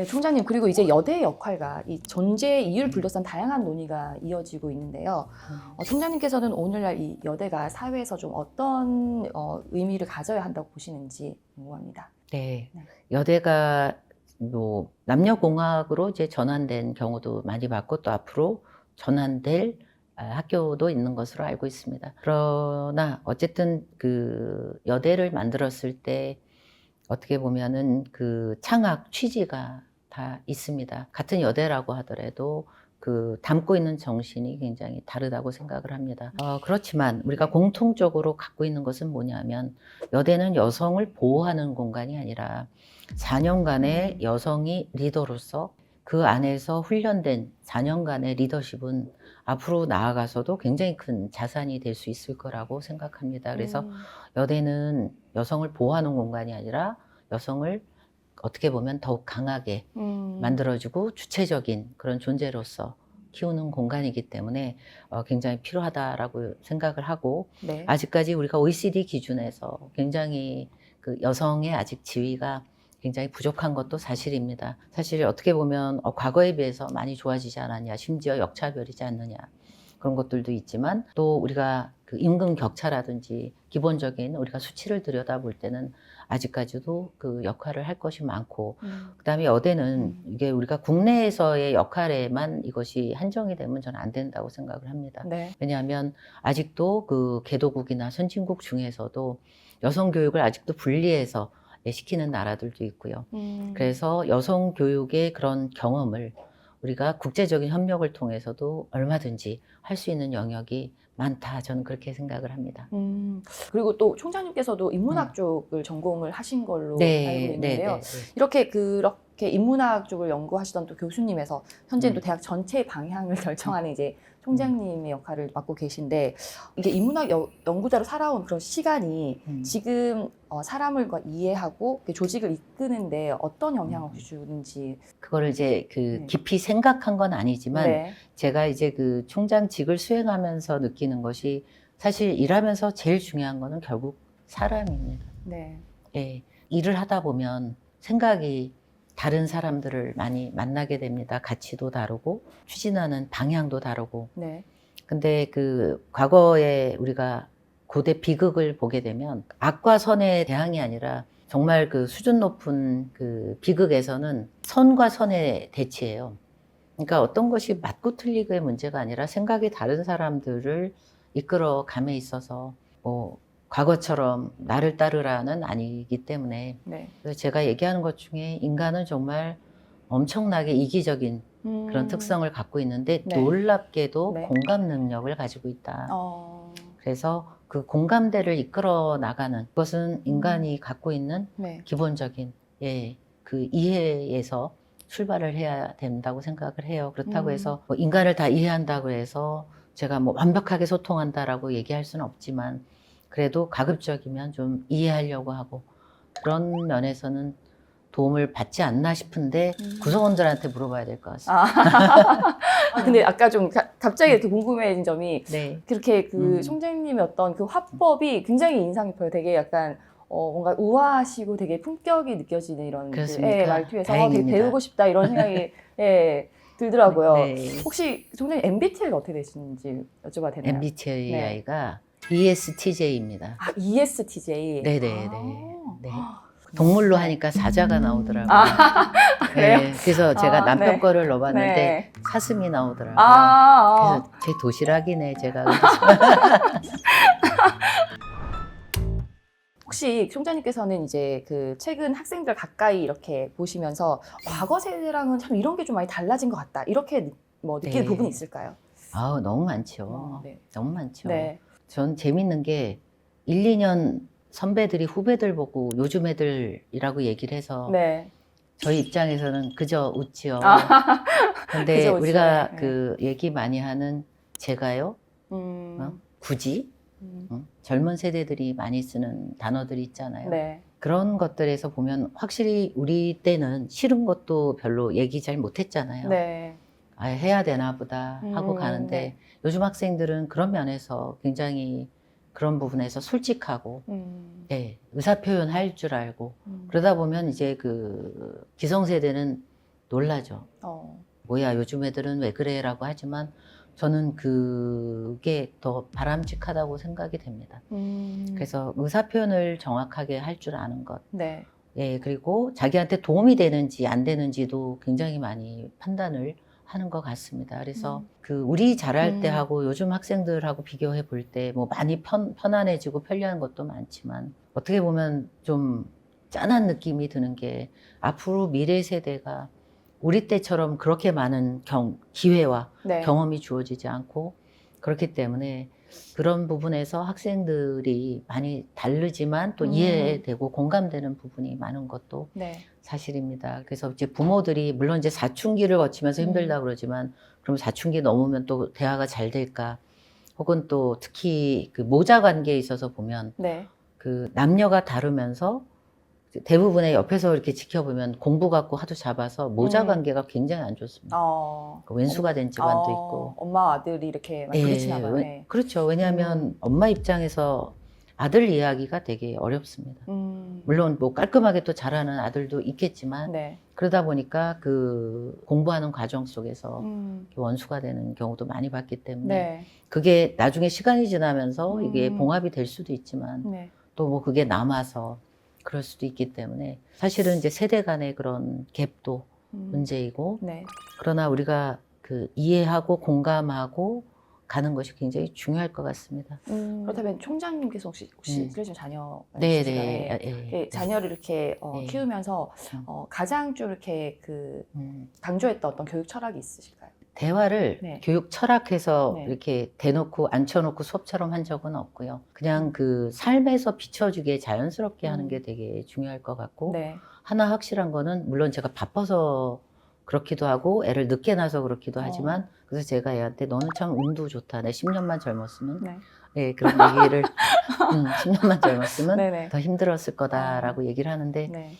네, 총장님, 그리고 이제 여대의 역할과 이 존재의 이유를 둘러싼 다양한 논의가 이어지고 있는데요. 총장님께서는 오늘날 이 여대가 사회에서 좀 어떤 의미를 가져야 한다고 보시는지 궁금합니다. 네, 네. 여대가 뭐 남녀공학으로 이제 전환된 경우도 많이 봤고 또 앞으로 전환될 학교도 있는 것으로 알고 있습니다. 그러나 어쨌든 그 여대를 만들었을 때 어떻게 보면은 그 창학 취지가 다 있습니다. 같은 여대라고 하더라도 그 담고 있는 정신이 굉장히 다르다고 생각을 합니다. 그렇지만 우리가 공통적으로 갖고 있는 것은 뭐냐면 여대는 여성을 보호하는 공간이 아니라 4년간의 여성이 리더로서 그 안에서 훈련된 4년간의 리더십은 앞으로 나아가서도 굉장히 큰 자산이 될 수 있을 거라고 생각합니다. 그래서 여대는 여성을 보호하는 공간이 아니라 여성을 어떻게 보면 더욱 강하게 만들어주고 주체적인 그런 존재로서 키우는 공간이기 때문에 굉장히 필요하다라고 생각을 하고 네. 아직까지 우리가 OECD 기준에서 굉장히 그 여성의 아직 지위가 굉장히 부족한 것도 사실입니다. 사실 어떻게 보면 과거에 비해서 많이 좋아지지 않았냐, 심지어 역차별이지 않느냐 그런 것들도 있지만 또 우리가 그 임금 격차라든지 기본적인 우리가 수치를 들여다볼 때는 아직까지도 그 역할을 할 것이 많고 그다음에 여대는 이게 우리가 국내에서의 역할에만 이것이 한정이 되면 저는 안 된다고 생각을 합니다. 네. 왜냐하면 아직도 그 개도국이나 선진국 중에서도 여성 교육을 아직도 분리해서 시키는 나라들도 있고요. 그래서 여성 교육의 그런 경험을 우리가 국제적인 협력을 통해서도 얼마든지 할 수 있는 영역이 많다. 저는 그렇게 생각을 합니다. 그리고 또 총장님께서도 인문학 쪽을 전공을 하신 걸로 네, 알고 있는데요. 네, 네. 이렇게 인문학 쪽을 연구하시던 또 교수님에서 현재는 또 음. 대학 전체의 방향을 결정하는 이제 총장님의 역할을 맡고 계신데 이게 인문학 연구자로 살아온 그런 시간이 지금 사람을 이해하고 조직을 이끄는데 어떤 영향을 주는지. 그거를 이제 그 네. 깊이 생각한 건 아니지만 네. 제가 이제 그 총장직을 수행하면서 느끼는 것이 사실 일하면서 제일 중요한 거는 결국 사람입니다. 네. 예, 일을 하다 보면 생각이 다른 사람들을 많이 만나게 됩니다. 가치도 다르고 추진하는 방향도 다르고. 네. 근데 그 과거에 우리가 고대 비극을 보게 되면 악과 선의 대항이 아니라 정말 그 수준 높은 그 비극에서는 선과 선의 대치예요. 그러니까 어떤 것이 맞고 틀리고의 문제가 아니라 생각이 다른 사람들을 이끌어 감에 있어서 뭐 과거처럼 나를 따르라는 아니기 때문에 네. 그래서 제가 얘기하는 것 중에 인간은 정말 엄청나게 이기적인 그런 특성을 갖고 있는데 네. 놀랍게도 네. 공감 능력을 가지고 있다. 어. 그래서 그 공감대를 이끌어 나가는 그것은 인간이 갖고 있는 네. 기본적인 그 이해에서 출발을 해야 된다고 생각을 해요. 그렇다고 해서 뭐 인간을 다 이해한다고 해서 제가 뭐 완벽하게 소통한다라고 얘기할 수는 없지만 그래도 가급적이면 좀 이해하려고 하고 그런 면에서는 도움을 받지 않나 싶은데 구성원들한테 물어봐야 될 것 같습니다. 근데 아까 좀 갑자기 이렇게 궁금해진 점이 네. 그렇게 그 총장님의 어떤 그 화법이 굉장히 인상 깊어요. 되게 약간 뭔가 우아하시고 되게 품격이 느껴지는 이런 그렇습니까? 말투에서 되게 다행입니다. 배우고 싶다 이런 생각이 들더라고요. 네. 혹시 총장님 MBTI가 어떻게 되시는지 여쭤봐도 되나요? MBTI가 ESTJ입니다. 아, ESTJ. 네네네. 아. 네. 동물로 하니까 사자가 나오더라고요. 그래요? 네, 그래서 제가 남편 네. 거를 넣어봤는데 네. 사슴이 나오더라고요. 그래서 제 도시락이네 제가. 혹시 총장님께서는 이제 그 최근 학생들 가까이 이렇게 보시면서 과거 세대랑은 참 이런 게 좀 많이 달라진 것 같다. 이렇게 뭐 느끼는 네. 부분이 있을까요? 아우 너무 많죠. 네. 너무 많죠. 네. 전 재밌는 게 1, 2년 선배들이 후배들 보고 요즘 애들이라고 얘기를 해서 네. 저희 입장에서는 그저 웃지요. 근데 그저 웃죠. 우리가 네. 그 얘기 많이 하는 제가요, 굳이 젊은 세대들이 많이 쓰는 단어들이 있잖아요. 네. 그런 것들에서 보면 확실히 우리 때는 싫은 것도 별로 얘기 잘 못했잖아요. 네. 아, 해야 되나 보다 하고 가는데 네. 요즘 학생들은 그런 면에서 굉장히 그런 부분에서 솔직하고 네, 의사표현 할 줄 알고 그러다 보면 이제 그 기성세대는 놀라죠. 뭐야 요즘 애들은 왜 그래라고 하지만 저는 그게 더 바람직하다고 생각이 됩니다. 그래서 의사 표현을 정확하게 할 줄 아는 것. 네. 예, 그리고 자기한테 도움이 되는지 안 되는지도 굉장히 많이 판단을 하는 것 같습니다. 그래서 그 우리 잘할 때 하고 요즘 학생들하고 비교해 볼 때 뭐 많이 편안해지고 편리한 것도 많지만 어떻게 보면 좀 짠한 느낌이 드는 게 앞으로 미래 세대가 우리 때처럼 그렇게 많은 기회와 네. 경험이 주어지지 않고 그렇기 때문에 그런 부분에서 학생들이 많이 다르지만 또 이해되고 공감되는 부분이 많은 것도 네. 사실입니다. 그래서 이제 부모들이 물론 이제 사춘기를 거치면서 힘들다 그러지만 그럼 사춘기 넘으면 또 대화가 잘 될까? 혹은 또 특히 그 모자 관계에 있어서 보면 네. 그 남녀가 다르면서 대부분의 옆에서 이렇게 지켜보면 공부 갖고 하도 잡아서 모자 관계가 굉장히 안 좋습니다. 그 왼수가 된 집안도 있고. 엄마 아들이 이렇게 많이 부딪히나 봐요. 네. 그렇죠. 왜냐하면 엄마 입장에서 아들 이야기가 되게 어렵습니다. 물론 뭐 깔끔하게 또 잘하는 아들도 있겠지만 네. 그러다 보니까 그 공부하는 과정 속에서 원수가 되는 경우도 많이 봤기 때문에 네. 그게 나중에 시간이 지나면서 이게 봉합이 될 수도 있지만 네. 또 뭐 그게 남아서 그럴 수도 있기 때문에 사실은 이제 세대 간의 그런 갭도 문제이고 네. 그러나 우리가 그 이해하고 공감하고 가는 것이 굉장히 중요할 것 같습니다. 그렇다면 총장님께서 혹시 들으신 자녀 네네. 있으신가요? 예. 자녀를 이렇게 예. 키우면서 가장 좀 이렇게 강조했던 어떤 교육 철학이 있으실까요? 대화를 네. 교육 철학해서 네. 이렇게 대놓고 앉혀놓고 수업처럼 한 적은 없고요. 그냥 그 삶에서 비춰주게 자연스럽게 하는 게 되게 중요할 것 같고 네. 하나 확실한 거는 물론 제가 바빠서 그렇기도 하고 애를 늦게 낳아서 그렇기도 하지만 그래서 제가 애한테 너는 참 운도 좋다. 내 10년만 젊었으면 네. 네, 그런 얘기를 10년만 젊었으면 네네. 더 힘들었을 거다라고 얘기를 하는데 네.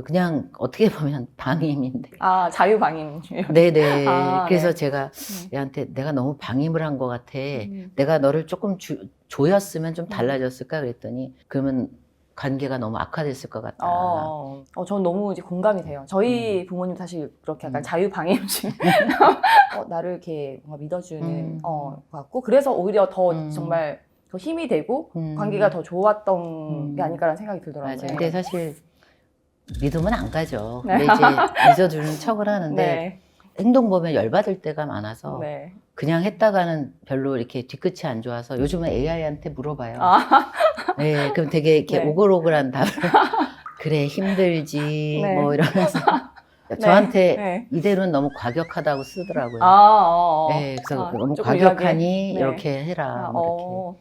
그냥 어떻게 보면 방임인데 자유방임. 네네. 그래서 네. 제가 얘한테 내가 너무 방임을 한 것 같아. 내가 너를 조금 조였으면 좀 달라졌을까 그랬더니 그러면 관계가 너무 악화됐을 것 같다. 전 너무 이제 공감이 돼요. 저희 부모님 사실 그렇게 약간 자유방임주의 나를 이렇게 뭔가 믿어주는 것 같고 그래서 오히려 더 정말 더 힘이 되고 관계가 더 좋았던 게 아닐까라는 생각이 들더라고요. 맞아요. 근데 사실 믿으면 안 가죠. 네. 근데 이제 믿어주는 척을 하는데 네. 행동 보면 열받을 때가 많아서 네. 그냥 했다가는 별로 이렇게 뒤끝이 안 좋아서 요즘은 AI한테 물어봐요. 네, 그럼 되게 이렇게 네. 오글오글한 답을 그래 힘들지 네. 뭐 이러면서 저한테 네. 이대로는 너무 과격하다고 쓰더라고요. 네, 그래서 너무 조금 과격하니 네. 이렇게 해라. 뭐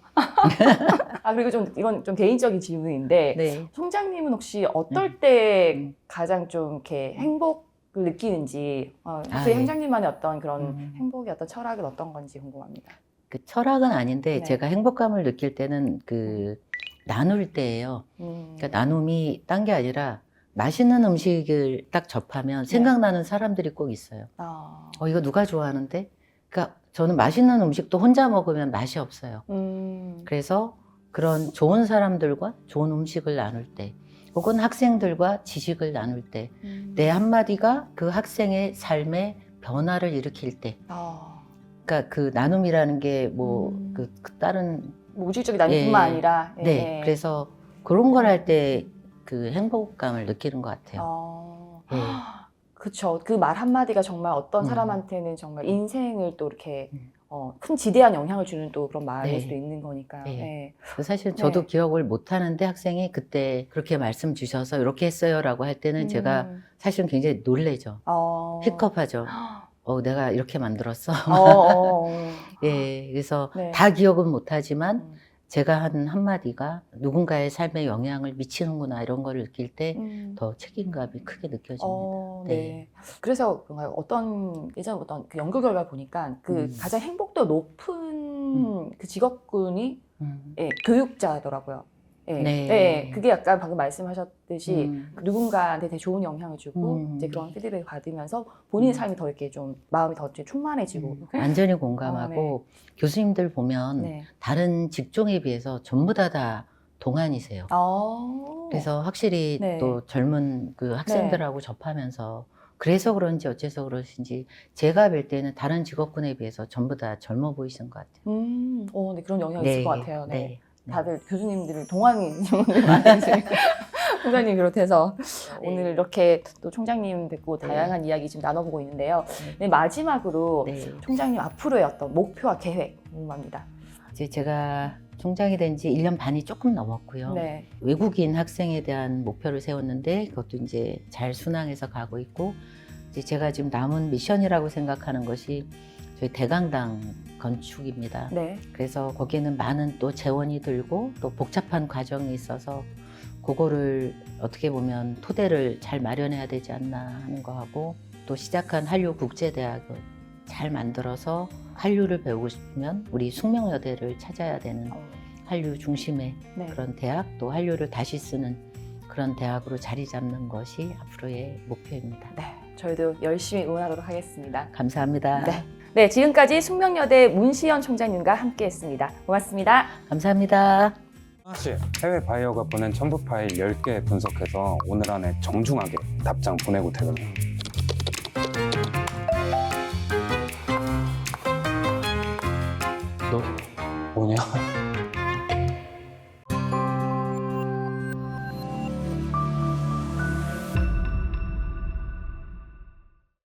그리고 좀 이건 좀 개인적인 질문인데 네. 총장님은 혹시 어떨 때 가장 좀 이렇게 행복을 느끼는지 혹시 예. 총장님만의 어떤 그런 행복의 어떤 철학은 어떤 건지 궁금합니다. 그 철학은 아닌데 네. 제가 행복감을 느낄 때는 그 나눌 때예요. 그러니까 나눔이 딴 게 아니라 맛있는 음식을 딱 접하면 생각나는 사람들이 꼭 있어요. 이거 누가 좋아하는데? 그러니까 저는 맛있는 음식도 혼자 먹으면 맛이 없어요. 그래서 그런 좋은 사람들과 좋은 음식을 나눌 때 혹은 학생들과 지식을 나눌 때 내 한마디가 그 학생의 삶에 변화를 일으킬 때 그러니까 그 나눔이라는 게 뭐 그 다른 물질적인 나눔뿐만 아니라 네. 그래서 그런 걸 할 때 그 행복감을 느끼는 것 같아요. 그쵸. 그 말 한마디가 정말 어떤 사람한테는 정말 인생을 또 이렇게 큰 지대한 영향을 주는 또 그런 말일 수도 있는 거니까요. 네. 사실 저도 기억을 못 하는데 학생이 그때 그렇게 말씀 주셔서 이렇게 했어요라고 할 때는 제가 사실은 굉장히 놀래죠. 픽업하죠. 내가 이렇게 만들었어. 그래서 다 기억은 못하지만 제가 한 한마디가 누군가의 삶에 영향을 미치는구나 이런 걸 느낄 때 더 책임감이 크게 느껴집니다. 네. 그래서 예전 어떤 그 연구 결과 보니까 그 가장 행복도 높은 그 직업군이 교육자더라고요. 그게 약간 방금 말씀하셨듯이 누군가한테 되게 좋은 영향을 주고 이제 그런 피드백을 받으면서 본인의 삶이 더 이렇게 좀 마음이 더 충만해지고 완전히 공감하고 교수님들 보면 다른 직종에 비해서 전부 다 동안이세요. 그래서 확실히 또 젊은 그 학생들하고 접하면서 그래서 그런지 어째서 그러신지 제가 뵐 때는 다른 직업군에 비해서 전부 다 젊어 보이시는 것 같아요. 네, 그런 영향이 있을 것 같아요. 네. 네. 다들 교수님들을 동안인 분들 많으신 총장님 비롯해서 네. 오늘 이렇게 또 총장님 뵙고 네. 다양한 이야기 지금 나눠보고 있는데요. 네. 네, 마지막으로 네. 총장님 앞으로의 어떤 목표와 계획 궁금합니다. 이제 제가 총장이 된 지 1년 반이 조금 넘었고요. 네. 외국인 학생에 대한 목표를 세웠는데 그것도 이제 잘 순항해서 가고 있고 이제 제가 지금 남은 미션이라고 생각하는 것이 저희 대강당 건축입니다. 네. 그래서 거기에는 많은 또 재원이 들고 또 복잡한 과정이 있어서 그거를 어떻게 보면 토대를 잘 마련해야 되지 않나 하는 거하고 또 시작한 한류 국제대학을 잘 만들어서 한류를 배우고 싶으면 우리 숙명여대를 찾아야 되는 한류 중심의 네. 그런 대학 또 한류를 다시 쓰는 그런 대학으로 자리 잡는 것이 앞으로의 목표입니다. 네. 저희도 열심히 응원하도록 하겠습니다. 감사합니다. 네. 네, 지금까지 숙명여대 문시연 총장님과 함께했습니다. 고맙습니다. 감사합니다. 사실 해외 바이어가 보낸 첨부 파일 10개 분석해서 오늘 안에 정중하게 답장 보내고 퇴근해요.